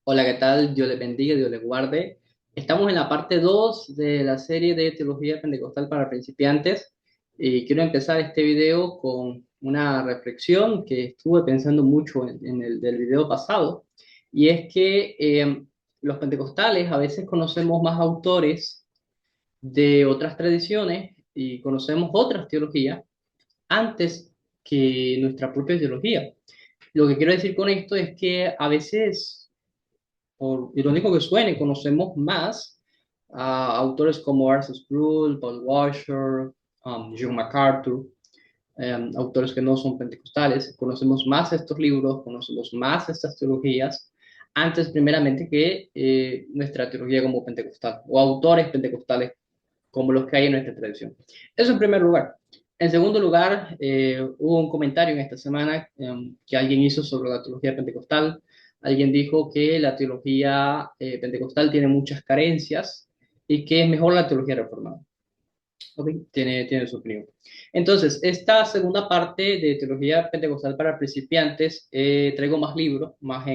Hola, ¿qué tal? Dios les bendiga, Dios les guarde. Estamos en la parte 2 de la serie de Teología Pentecostal para principiantes y quiero empezar este video con una reflexión que estuve pensando mucho en el del video pasado, y es que los pentecostales a veces conocemos más autores de otras tradiciones y conocemos otras teologías antes que nuestra propia teología. Lo que quiero decir con esto es que a veces, por irónico que suene, conocemos más a autores como Arthur Sproul, Paul Washer, John MacArthur, autores que no son pentecostales. Conocemos más estos libros, conocemos más estas teologías, antes primeramente que nuestra teología como pentecostal, o autores pentecostales como los que hay en nuestra tradición. Eso en primer lugar. En segundo lugar, hubo un comentario en esta semana que alguien hizo sobre la teología pentecostal. Alguien dijo que la teología pentecostal tiene muchas carencias y que es mejor la teología reformada. Ok, tiene su opinión. Entonces, esta segunda parte de teología pentecostal para principiantes, traigo más libros, más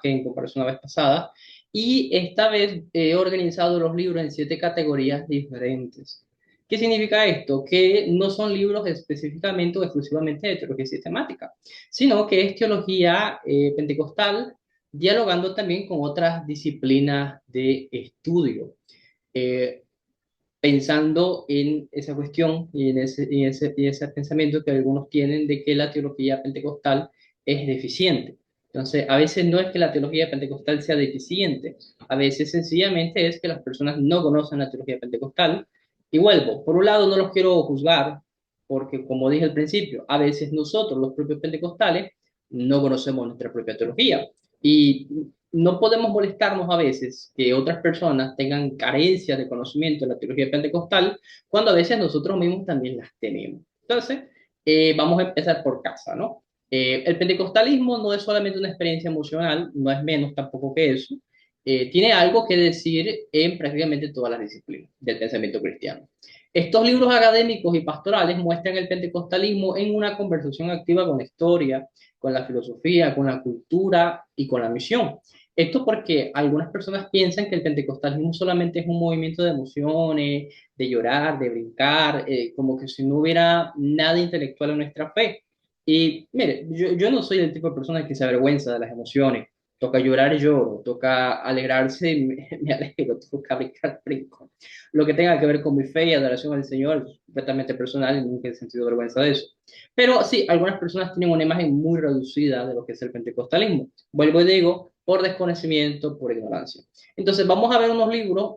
que en comparación a la vez pasada, y esta vez he organizado los libros en 7 categorías diferentes. ¿Qué significa esto? Que no son libros específicamente o exclusivamente de teología sistemática, sino que es teología pentecostal dialogando también con otras disciplinas de estudio. Eh, Pensando en esa cuestión y en ese pensamiento que algunos tienen de que la teología pentecostal es deficiente. Entonces, a veces no es que la teología pentecostal sea deficiente, a veces sencillamente es que las personas no conocen la teología pentecostal. Y vuelvo, por un lado no los quiero juzgar, porque como dije al principio, a veces nosotros, los propios pentecostales, no conocemos nuestra propia teología. Y no podemos molestarnos a veces que otras personas tengan carencia de conocimiento de la teología pentecostal, cuando a veces nosotros mismos también las tenemos. Entonces, vamos a empezar por casa, ¿no? El pentecostalismo no es solamente una experiencia emocional, no es menos tampoco que eso. Tiene algo que decir en prácticamente todas las disciplinas del pensamiento cristiano. Estos libros académicos y pastorales muestran el pentecostalismo en una conversación activa con la historia, con la filosofía, con la cultura y con la misión. Esto porque algunas personas piensan que el pentecostalismo solamente es un movimiento de emociones, de llorar, de brincar, como que si no hubiera nada intelectual en nuestra fe. Y mire, yo no soy el tipo de persona que se avergüenza de las emociones. Toca llorar, lloro, toca alegrarse, me alegro, toca brincar, brinco. Lo que tenga que ver con mi fe y adoración al Señor es completamente personal y nunca he sentido vergüenza de eso. Pero sí, algunas personas tienen una imagen muy reducida de lo que es el pentecostalismo. Vuelvo y digo, por desconocimiento, por ignorancia. Entonces, vamos a ver unos libros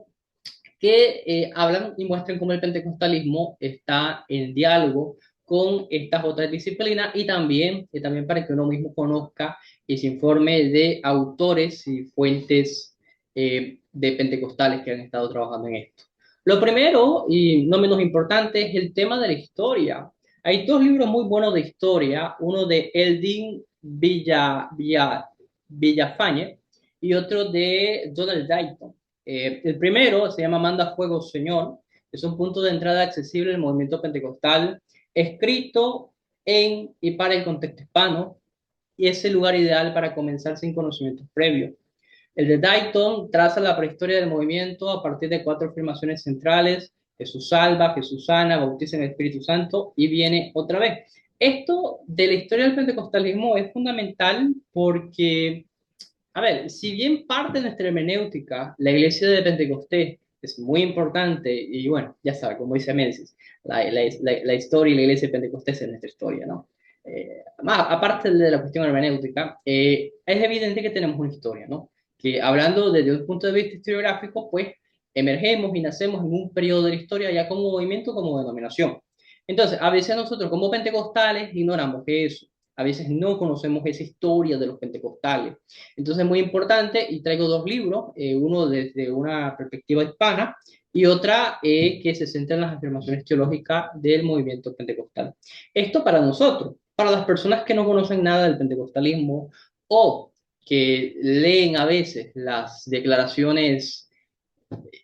que hablan y muestran cómo el pentecostalismo está en diálogo con estas otras disciplinas y también para que uno mismo conozca y se informe de autores y fuentes de pentecostales que han estado trabajando en esto. Lo primero, y no menos importante, es el tema de la historia. Hay dos libros muy buenos de historia, uno de Eldin Villafañe y otro de Donald Dayton. El primero se llama Manda Fuego, Señor. Es un punto de entrada accesible al movimiento pentecostal, escrito en y para el contexto hispano, y es el lugar ideal para comenzar sin conocimientos previos. El de Dayton traza la prehistoria del movimiento a partir de 4 afirmaciones centrales: Jesús salva, Jesús sana, bautiza en el Espíritu Santo y viene otra vez. Esto de la historia del pentecostalismo es fundamental porque, a ver, si bien parte de nuestra hermenéutica, la iglesia de Pentecostés es muy importante, y bueno, ya sabe, como dice Menzies, la historia y la iglesia de Pentecostés es nuestra historia, ¿no? Aparte de la cuestión hermenéutica, es evidente que tenemos una historia, ¿no? Que hablando desde un punto de vista historiográfico, pues emergemos y nacemos en un periodo de la historia ya como movimiento, como denominación. Entonces, a veces nosotros como pentecostales ignoramos que eso. A veces no conocemos esa historia de los pentecostales. Entonces es muy importante y traigo dos libros, uno desde una perspectiva hispana y otra que se centra en las afirmaciones teológicas del movimiento pentecostal. Esto para nosotros, para las personas que no conocen nada del pentecostalismo o que leen a veces las declaraciones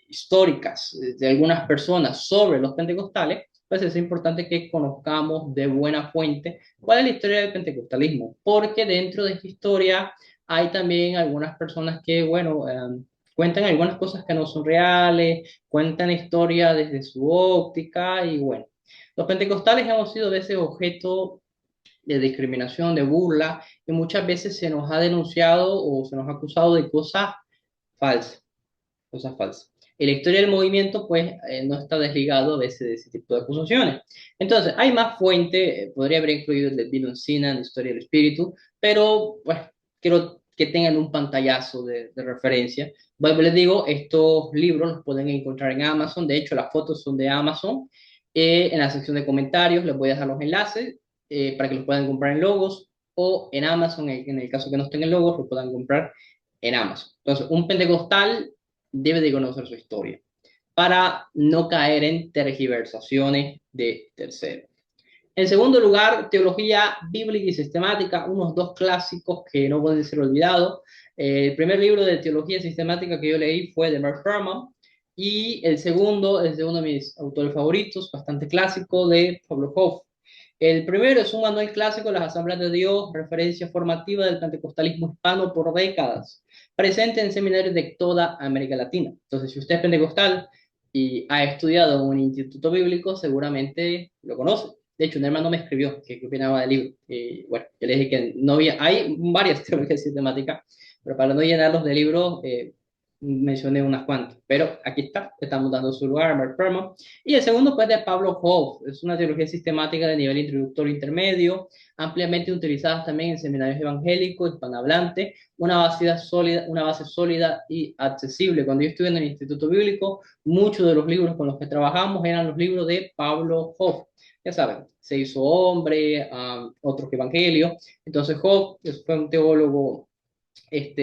históricas de algunas personas sobre los pentecostales, pues es importante que conozcamos de buena fuente cuál es la historia del pentecostalismo, porque dentro de esta historia Hay también algunas personas que, bueno, cuentan algunas cosas que no son reales, cuentan historia desde su óptica y bueno. Los pentecostales hemos sido a veces objeto de discriminación, de burla, y muchas veces se nos ha denunciado o se nos ha acusado de falsas, cosas falsas. Y la historia del movimiento, pues, no está desligado a veces de ese tipo de acusaciones. Entonces, hay más fuentes, podría haber incluido el de Bill Uncina, la historia del espíritu, pero, pues, quiero que tengan un pantallazo de referencia. Bueno, les digo, estos libros los pueden encontrar en Amazon, de hecho, las fotos son de Amazon. En la sección de comentarios les voy a dejar los enlaces para que los puedan comprar en Logos o en Amazon, en el caso que no estén en Logos, los puedan comprar en Amazon. Entonces, un pentecostal debe de conocer su historia para no caer en tergiversaciones de terceros. En segundo lugar, teología bíblica y sistemática, unos dos clásicos que no pueden ser olvidados. El primer libro de teología sistemática que yo leí fue de Mark Furman y el segundo es de uno de mis autores favoritos, bastante clásico, de Pablo Hoff. El primero es un manual clásico de las Asambleas de Dios, referencia formativa del pentecostalismo hispano por décadas, presente en seminarios de toda América Latina. Entonces, si usted es pentecostal y ha estudiado en un instituto bíblico, seguramente lo conoce. De hecho, un hermano me escribió que opinaba del libro. Y bueno, yo le dije que no había, hay varias teorías sistemáticas, pero para no llenarlos de libros, mencioné unas cuantas. Pero aquí está, estamos dando su lugar a Mark Perman. Y el segundo, pues, de Pablo Hoff. Es una teología sistemática de nivel introductorio intermedio, ampliamente utilizada también en seminarios evangélicos, hispanohablantes, una base sólida y accesible. Cuando yo estuve en el Instituto Bíblico, muchos de los libros con los que trabajamos eran los libros de Pablo Hoff. Ya saben, se hizo hombre, otros evangelios. Entonces, Hoff fue un teólogo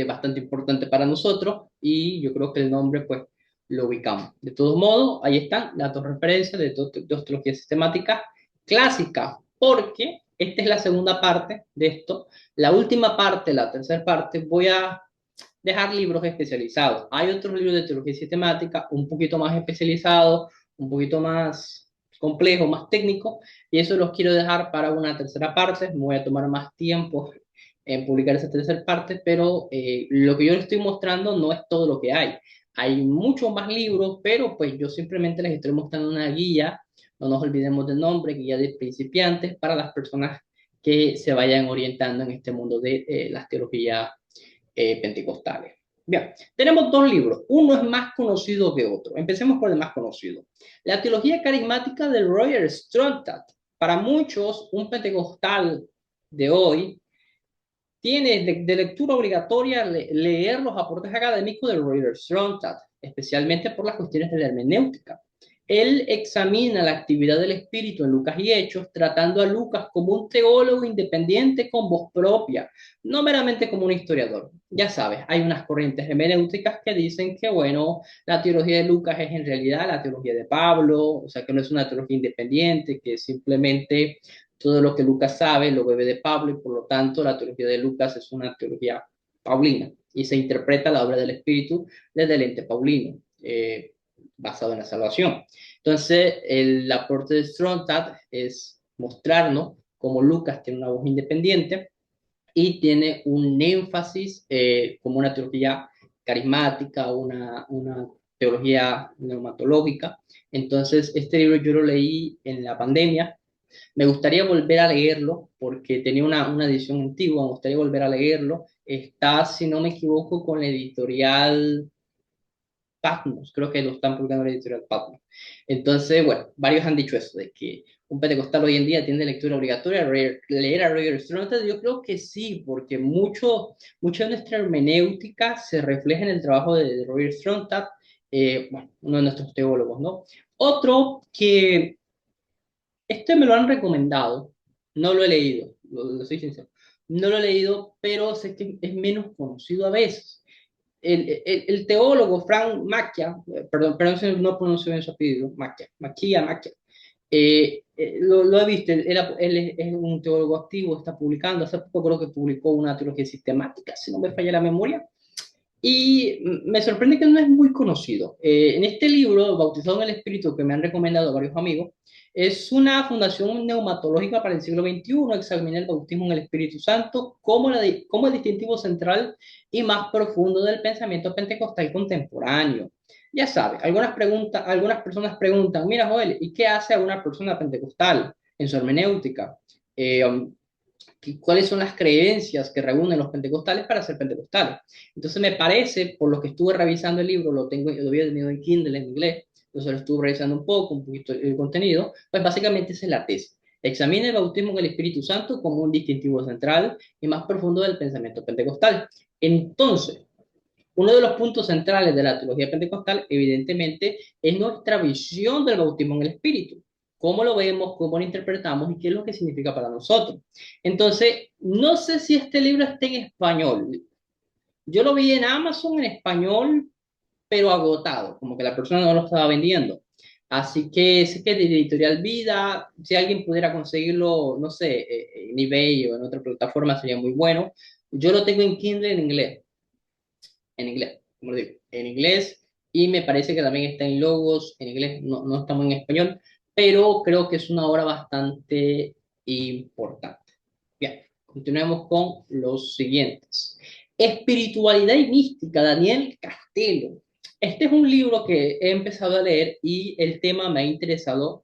bastante importante para nosotros y yo creo que el nombre pues lo ubicamos. De todos modos, ahí están las dos referencias de dos teologías sistemáticas clásicas, porque esta es la segunda parte de esto. La última parte, la tercera parte, voy a dejar libros especializados. Hay otros libros de teología sistemática un poquito más especializados, un poquito más complejos, más técnicos, y eso los quiero dejar para una tercera parte. Me voy a tomar más tiempo en publicar esa tercera parte, pero lo que yo les estoy mostrando no es todo lo que hay. Hay muchos más libros, pero pues yo simplemente les estoy mostrando una guía, no nos olvidemos del nombre, guía de principiantes para las personas que se vayan orientando en este mundo de las teologías pentecostales. Bien, tenemos dos libros. Uno es más conocido que otro. Empecemos por el más conocido. La teología carismática de Roger Stronstadt. Para muchos, un pentecostal de hoy tiene de lectura obligatoria leer los aportes académicos de Roger Stronstadt, especialmente por las cuestiones de la hermenéutica. Él examina la actividad del Espíritu en Lucas y Hechos, tratando a Lucas como un teólogo independiente con voz propia, no meramente como un historiador. Ya sabes, hay unas corrientes hermenéuticas que dicen que, bueno, la teología de Lucas es en realidad la teología de Pablo, o sea, que no es una teología independiente, que simplemente todo lo que Lucas sabe lo bebe de Pablo y por lo tanto la teología de Lucas es una teología paulina y se interpreta la obra del Espíritu desde el ente paulino. Basado en la salvación. Entonces, el aporte de Stronstadt es mostrarnos cómo Lucas tiene una voz independiente y tiene un énfasis como una teología carismática, una teología neumatológica. Entonces, este libro yo lo leí en la pandemia. Me gustaría volver a leerlo porque tenía una edición antigua, me gustaría volver a leerlo. Está, si no me equivoco, con la editorial Patmos, creo que lo están publicando en la editorial Patmos. Entonces, bueno, varios han dicho eso, de que un pentecostal hoy en día tiene lectura obligatoria, leer a Roger Stronstadt. Yo creo que sí, porque mucho de nuestra hermenéutica se refleja en el trabajo de Roger Stronstadt, bueno, uno de nuestros teólogos, ¿no? Otro que, este me lo han recomendado, no lo he leído, lo soy sincero, no lo he leído, pero sé que es menos conocido a veces el teólogo Frank Macchia, perdón si no pronuncio bien su apellido, Macchia, lo he visto, él es un teólogo activo, está publicando, hace poco creo que publicó una teología sistemática, si no me falla la memoria, y me sorprende que no es muy conocido. En este libro, Bautizado en el Espíritu, que me han recomendado varios amigos, Es una fundación neumatológica para el siglo XXI, examina el bautismo en el Espíritu Santo como, como el distintivo central y más profundo del pensamiento pentecostal contemporáneo. Ya sabes, algunas personas preguntan, mira Joel, ¿y qué hace a una persona pentecostal en su hermenéutica? Eh, um, ¿Cuáles son las creencias que reúnen los pentecostales para ser pentecostales? Entonces me parece, por lo que estuve revisando el libro, lo había tenido en Kindle en inglés, entonces lo estuve revisando un poquito el contenido, pues básicamente esa es la tesis. Examina el bautismo en el Espíritu Santo como un distintivo central y más profundo del pensamiento pentecostal. Entonces, uno de los puntos centrales de la teología pentecostal, evidentemente, es nuestra visión del bautismo en el Espíritu. Cómo lo vemos, cómo lo interpretamos y qué es lo que significa para nosotros. Entonces, no sé si este libro está en español. Yo lo vi en Amazon en español, pero agotado, como que la persona no lo estaba vendiendo. Así que sé que es de Editorial Vida, si alguien pudiera conseguirlo, no sé, en eBay o en otra plataforma sería muy bueno. Yo lo tengo en Kindle en inglés, como lo digo, en inglés, y me parece que también está en Logos, en inglés, no, no estamos en español, pero creo que es una obra bastante importante. Bien, continuemos con los siguientes. Espiritualidad y mística, Daniel Castelo. Este es un libro que he empezado a leer y el tema me ha interesado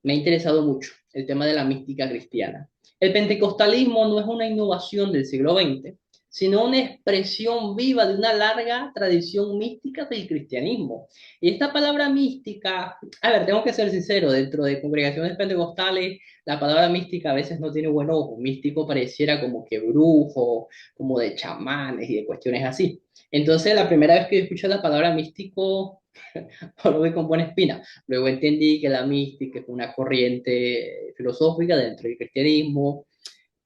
mucho, el tema de la mística cristiana. El pentecostalismo no es una innovación del siglo XX, sino una expresión viva de una larga tradición mística del cristianismo. Y esta palabra mística, a ver, tengo que ser sincero, dentro de congregaciones pentecostales, la palabra mística a veces no tiene buen ojo. Místico pareciera como que brujo, como de chamanes y de cuestiones así. Entonces, la primera vez que yo escuché la palabra místico, lo vi con buena espina. Luego entendí que la mística es una corriente filosófica dentro del cristianismo.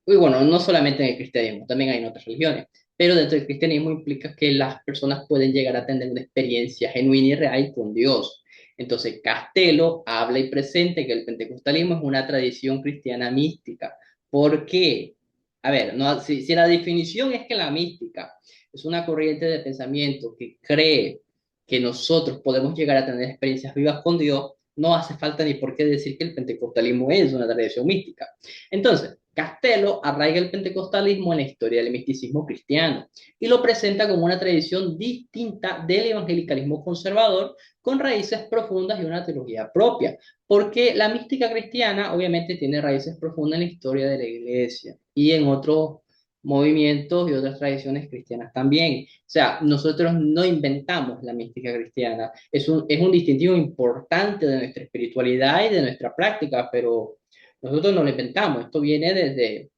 Y bueno, no solamente en el cristianismo, también hay en otras religiones. Pero dentro del cristianismo implica que las personas pueden llegar a tener una experiencia genuina y real con Dios. Entonces, Castelo habla y presenta que el pentecostalismo es una tradición cristiana mística. ¿Por qué? A ver, no, si la definición es que la mística es una corriente de pensamiento que cree que nosotros podemos llegar a tener experiencias vivas con Dios, no hace falta ni por qué decir que el pentecostalismo es una tradición mística. Entonces, Castelo arraiga el pentecostalismo en la historia del misticismo cristiano y lo presenta como una tradición distinta del evangelicalismo conservador con raíces profundas y una teología propia, porque la mística cristiana obviamente tiene raíces profundas en la historia de la iglesia y en otros movimientos y otras tradiciones cristianas también. O sea, nosotros no inventamos la mística cristiana, es un distintivo importante de nuestra espiritualidad y de nuestra práctica, pero nosotros no lo inventamos, esto viene desde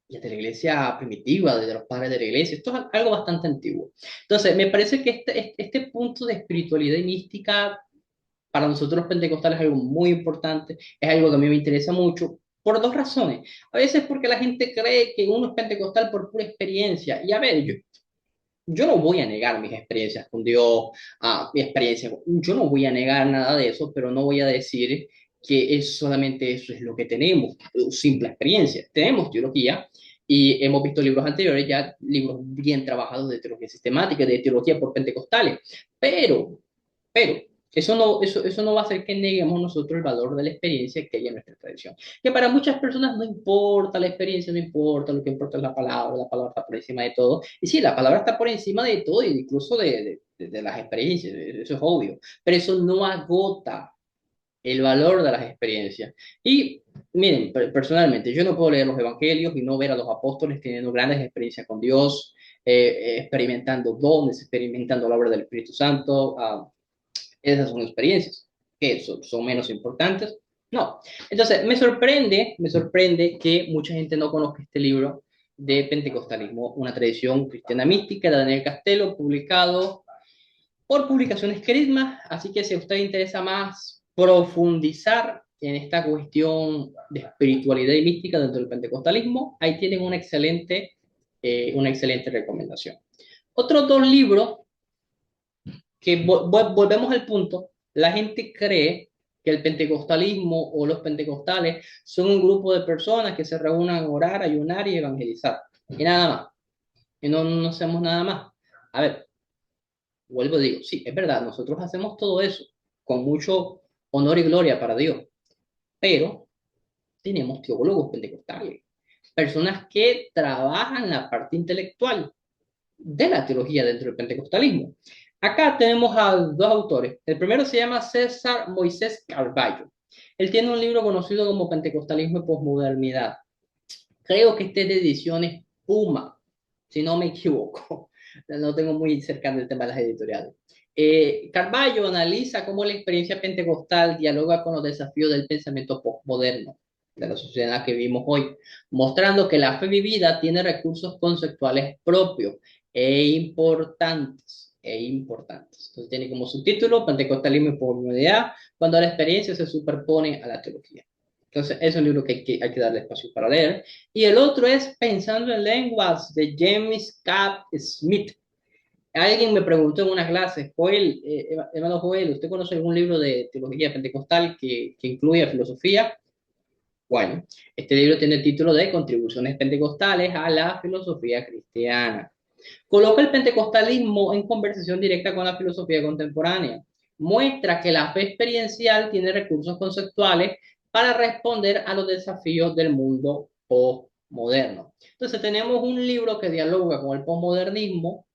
la iglesia primitiva, desde los padres de la iglesia, esto es algo bastante antiguo. Entonces, me parece que este punto de espiritualidad y mística para nosotros los pentecostales es algo muy importante, es algo que a mí me interesa mucho, por dos razones. A veces porque la gente cree que uno es pentecostal por pura experiencia, y a ver, yo no voy a negar mis experiencias con Dios, mi experiencia, yo no voy a negar nada de eso, pero no voy a decir que es solamente eso es lo que tenemos, simple experiencia. Tenemos teología y hemos visto libros anteriores, ya libros bien trabajados de teología sistemática, de teología por pentecostales, pero, pero, eso no va a hacer que neguemos nosotros el valor de la experiencia que hay en nuestra tradición. Que para muchas personas no importa la experiencia, no importa, lo que importa es la palabra está por encima de todo. Y sí, la palabra está por encima de todo, incluso de las experiencias, eso es obvio, pero eso no agota el valor de las experiencias. Y miren, personalmente, yo no puedo leer los evangelios y no ver a los apóstoles teniendo grandes experiencias con Dios, experimentando dones, experimentando la obra del Espíritu Santo. Esas son experiencias que son menos importantes. No. Entonces, me sorprende que mucha gente no conozca este libro de Pentecostalismo, una tradición cristiana mística de Daniel Castelo, publicado por Publicaciones Carisma. Así que si a usted le interesa más profundizar en esta cuestión de espiritualidad y mística dentro del pentecostalismo, ahí tienen una excelente recomendación. Otros dos libros que volvemos al punto, la gente cree que el pentecostalismo o los pentecostales son un grupo de personas que se reúnen a orar, ayunar y evangelizar. Y nada más. Y no hacemos nada más. A ver, vuelvo a digo, sí, es verdad, nosotros hacemos todo eso con mucho honor y gloria para Dios. pero tenemos teólogos pentecostales, personas que trabajan la parte intelectual de la teología dentro del pentecostalismo. Acá tenemos a dos autores. El primero se llama César Moisés Carballo. Él tiene un libro conocido como Pentecostalismo y Posmodernidad. Creo que este es de ediciones Puma, si no me equivoco. No tengo muy cercano el tema de las editoriales. Carballo analiza cómo la experiencia pentecostal dialoga con los desafíos del pensamiento postmoderno de la sociedad en la que vivimos hoy, mostrando que la fe vivida tiene recursos conceptuales propios e importantes. Entonces tiene como subtítulo Pentecostalismo y Posmodernidad, cuando la experiencia se superpone a la teología. Entonces, es un libro que hay que darle espacio para leer. Y el otro es Pensando en Lenguas, de James Cap Smith. Alguien me preguntó en una clase, Joel, hermano Joel, ¿usted conoce algún libro de teología pentecostal que incluya filosofía? Bueno, este libro tiene el título de Contribuciones pentecostales a la filosofía cristiana. Coloca el pentecostalismo en conversación directa con la filosofía contemporánea. Muestra que la fe experiencial tiene recursos conceptuales para responder a los desafíos del mundo postmoderno. Entonces tenemos un libro que dialoga con el postmodernismo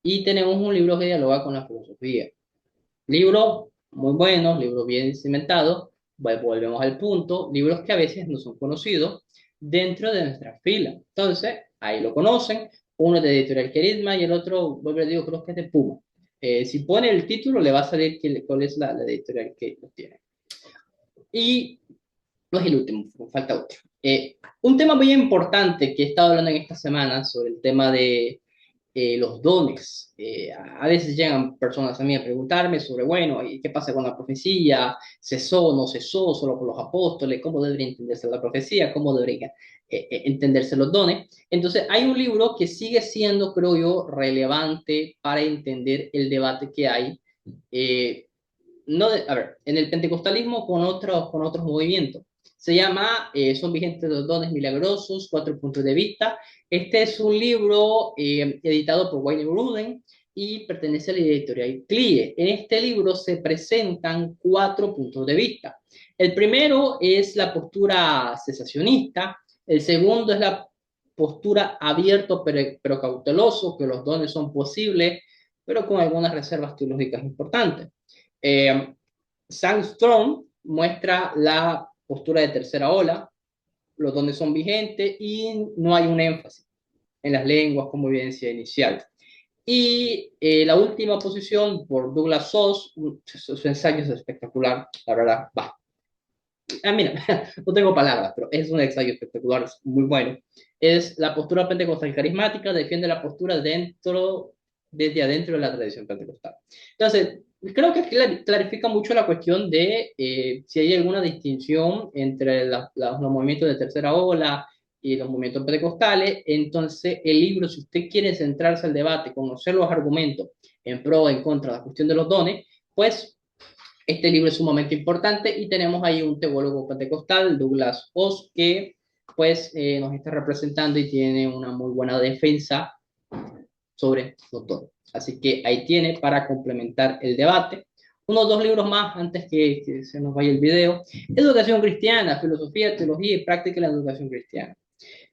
y tenemos un libro que dialoga con la filosofía. Libros muy buenos, libros bien cimentados, volvemos al punto, libros que a veces no son conocidos dentro de nuestra fila. Entonces, ahí lo conocen, uno es de Editorial Querisma y el otro, vuelvo a digo, creo que es de Puma. Si pone el título, le va a salir cuál es la editorial que lo tiene. Y no es el último, falta otro. Un tema muy importante que he estado hablando en esta semana sobre el tema de los dones. A veces llegan personas a mí a preguntarme sobre, bueno, ¿y qué pasa con la profecía? ¿Cesó o no cesó solo por los apóstoles? ¿Cómo debería entenderse la profecía? ¿Cómo deberían entenderse los dones? Entonces, hay un libro que sigue siendo, creo yo, relevante para entender el debate que hay. No a ver, en el pentecostalismo con otros movimientos. Se llama Son vigentes los dones milagrosos, 4 puntos de vista. Este es un libro editado por Wayne Grudem y pertenece a la editorial CLIE. En este libro se presentan 4 puntos de vista. El primero es la postura cesacionista, el segundo es la postura abierto pero cauteloso, que los dones son posibles, pero con algunas reservas teológicas importantes. Eh, Sandstrom muestra la postura de tercera ola, los dones son vigentes y no hay un énfasis en las lenguas como evidencia inicial. Y la última posición por Douglas Soss, su ensayo es espectacular, la verdad, va. Mira, no tengo palabras, pero es un ensayo espectacular, es muy bueno. Es la postura pentecostal carismática, defiende la postura desde adentro de la tradición pentecostal. Entonces, creo que clarifica mucho la cuestión de si hay alguna distinción entre los movimientos de tercera ola y los movimientos pentecostales. Entonces, el libro, si usted quiere centrarse al debate, conocer los argumentos en pro o en contra de la cuestión de los dones, pues este libro es sumamente importante y tenemos ahí un teólogo pentecostal, Douglas Oz, que pues nos está representando y tiene una muy buena defensa sobre los dones. Así que ahí tiene para complementar el debate. Unos dos libros más antes que se nos vaya el video. Educación cristiana, filosofía, teología y práctica de la educación cristiana.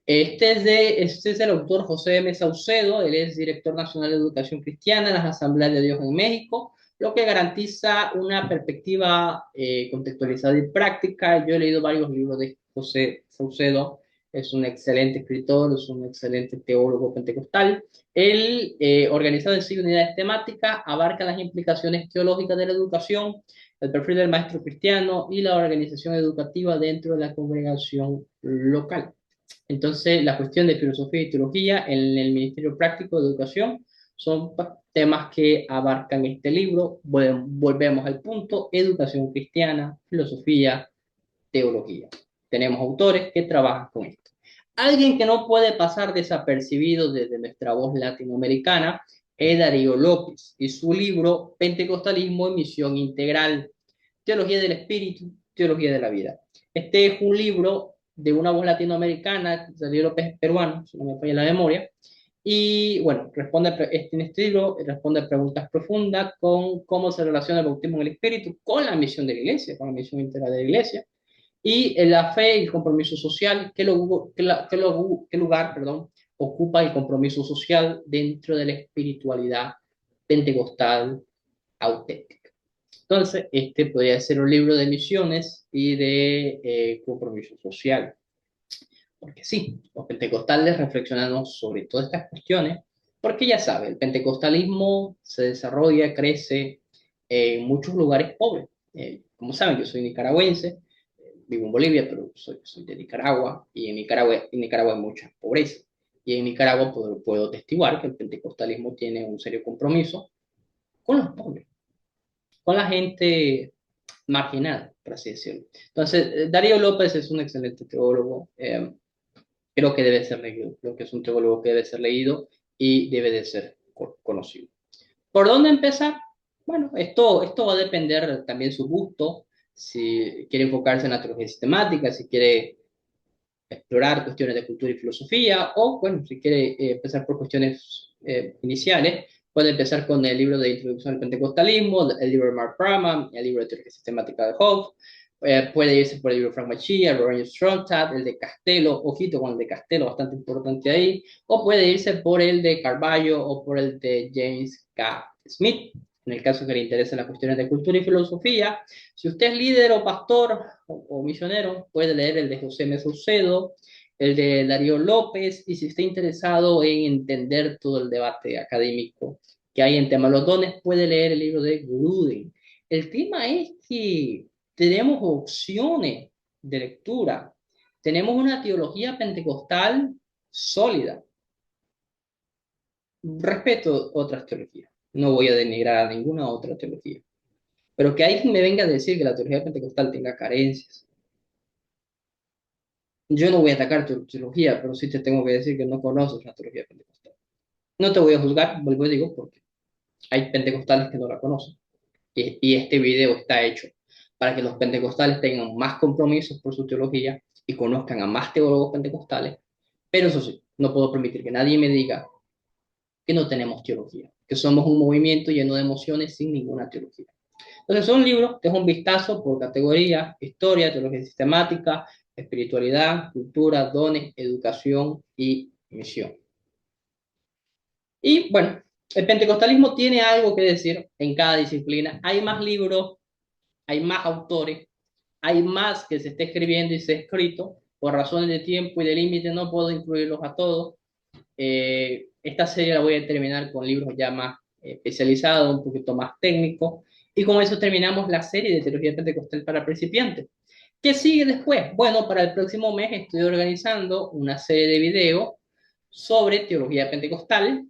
Este es del autor José M. Saucedo, él es director nacional de educación cristiana en las Asambleas de Dios en México, lo que garantiza una perspectiva contextualizada y práctica. Yo he leído varios libros de José Saucedo, es un excelente escritor, es un excelente teólogo pentecostal. Él, organizado en 6 unidades temáticas, abarca las implicaciones teológicas de la educación, el perfil del maestro cristiano y la organización educativa dentro de la congregación local. Entonces, la cuestión de filosofía y teología en el Ministerio Práctico de Educación son temas que abarcan este libro. Volvemos al punto, educación cristiana, filosofía, teología. Tenemos autores que trabajan con esto. Alguien que no puede pasar desapercibido desde nuestra voz latinoamericana es Darío López y su libro Pentecostalismo y Misión Integral, Teología del Espíritu, Teología de la Vida. Este es un libro de una voz latinoamericana, Darío López es peruano, si no me falla la memoria, y bueno, en este libro responde preguntas profundas con cómo se relaciona el bautismo en el Espíritu con la misión de la Iglesia, con la misión integral de la Iglesia. Y la fe y el compromiso social, ¿qué lugar, perdón, ocupa el compromiso social dentro de la espiritualidad pentecostal auténtica? Entonces, este podría ser un libro de misiones y de compromiso social. Porque sí, los pentecostales reflexionamos sobre todas estas cuestiones, porque ya sabe, el pentecostalismo se desarrolla, crece en muchos lugares pobres. Como saben, yo soy nicaragüense, vivo en Bolivia, pero soy de Nicaragua, y en Nicaragua hay mucha pobreza. Y en Nicaragua puedo testiguar que el pentecostalismo tiene un serio compromiso con los pobres, con la gente marginal, por así decirlo. Entonces, Darío López es un excelente teólogo. Creo que debe ser leído, creo que es un teólogo que debe ser leído y debe de ser conocido. ¿Por dónde empezar? Bueno, esto va a depender también su gusto, si quiere enfocarse en la teología sistemática, si quiere explorar cuestiones de cultura y filosofía, o bueno, si quiere empezar por cuestiones iniciales, puede empezar con el libro de Introducción al Pentecostalismo, el libro de Mark Brahman, el libro de Teología Sistemática de Hobbes, puede irse por el libro de Frank Machia, Lawrence Stronstadt, el de Castelo, ojito con el de Castelo, bastante importante ahí, o puede irse por el de Carballo o por el de James K. Smith, en el caso que le interesen las cuestiones de cultura y filosofía. Si usted es líder o pastor o misionero, puede leer el de José M. Saucedo, el de Darío López, y si está interesado en entender todo el debate académico que hay en tema de los dones, puede leer el libro de Gruden. El tema es que tenemos opciones de lectura. Tenemos una teología pentecostal sólida. Respeto otras teologías. No voy a denigrar a ninguna otra teología. Pero que alguien me venga a decir que la teología pentecostal tenga carencias. Yo no voy a atacar tu teología, pero sí te tengo que decir que no conoces la teología pentecostal. No te voy a juzgar, vuelvo y digo, porque hay pentecostales que no la conocen. Y este video está hecho para que los pentecostales tengan más compromisos por su teología y conozcan a más teólogos pentecostales. Pero eso sí, no puedo permitir que nadie me diga que no tenemos teología, que somos un movimiento lleno de emociones sin ninguna teología. Entonces son libros, que es un vistazo por categoría: historia, teología sistemática, espiritualidad, cultura, dones, educación y misión. Y bueno, el pentecostalismo tiene algo que decir en cada disciplina. Hay más libros, hay más autores, hay más que se está escribiendo y se ha escrito. Por razones de tiempo y de límite no puedo incluirlos a todos. Esta serie la voy a terminar con libros ya más especializados, un poquito más técnicos. Y con eso terminamos la serie de teología pentecostal para principiantes. ¿Qué sigue después? Bueno, para el próximo mes estoy organizando una serie de videos sobre teología pentecostal,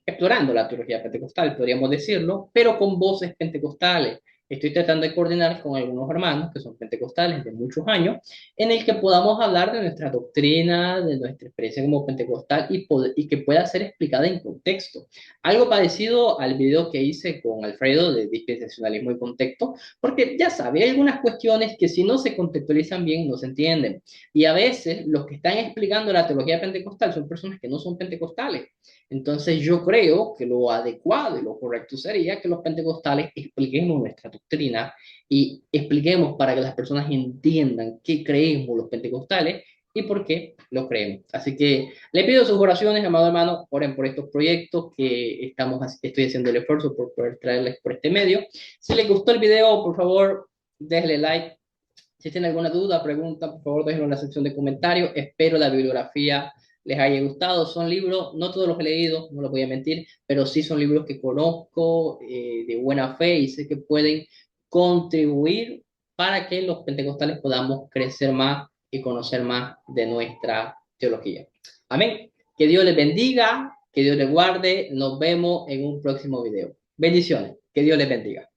explorando la teología pentecostal, podríamos decirlo, pero con voces pentecostales. Estoy tratando de coordinar con algunos hermanos que son pentecostales de muchos años, en el que podamos hablar de nuestra doctrina, de nuestra experiencia como pentecostal y que pueda ser explicada en contexto. Algo parecido al video que hice con Alfredo de dispensacionalismo y contexto, porque ya sabe, hay algunas cuestiones que si no se contextualizan bien no se entienden. Y a veces los que están explicando la teología pentecostal son personas que no son pentecostales. Entonces yo creo que lo adecuado y lo correcto sería que los pentecostales expliquemos nuestra doctrina y expliquemos para que las personas entiendan qué creemos los pentecostales y por qué lo creemos. Así que le pido sus oraciones, amado hermano, oren por estos proyectos que estoy haciendo el esfuerzo por poder traerles por este medio. Si les gustó el video, por favor, denle like. Si tienen alguna duda, pregunta, por favor, déjenlo en la sección de comentarios. Espero la bibliografía les haya gustado. Son libros, no todos los he leído, no les voy a mentir, pero sí son libros que conozco de buena fe y sé que pueden contribuir para que los pentecostales podamos crecer más y conocer más de nuestra teología. Amén. Que Dios les bendiga, que Dios les guarde. Nos vemos en un próximo video. Bendiciones. Que Dios les bendiga.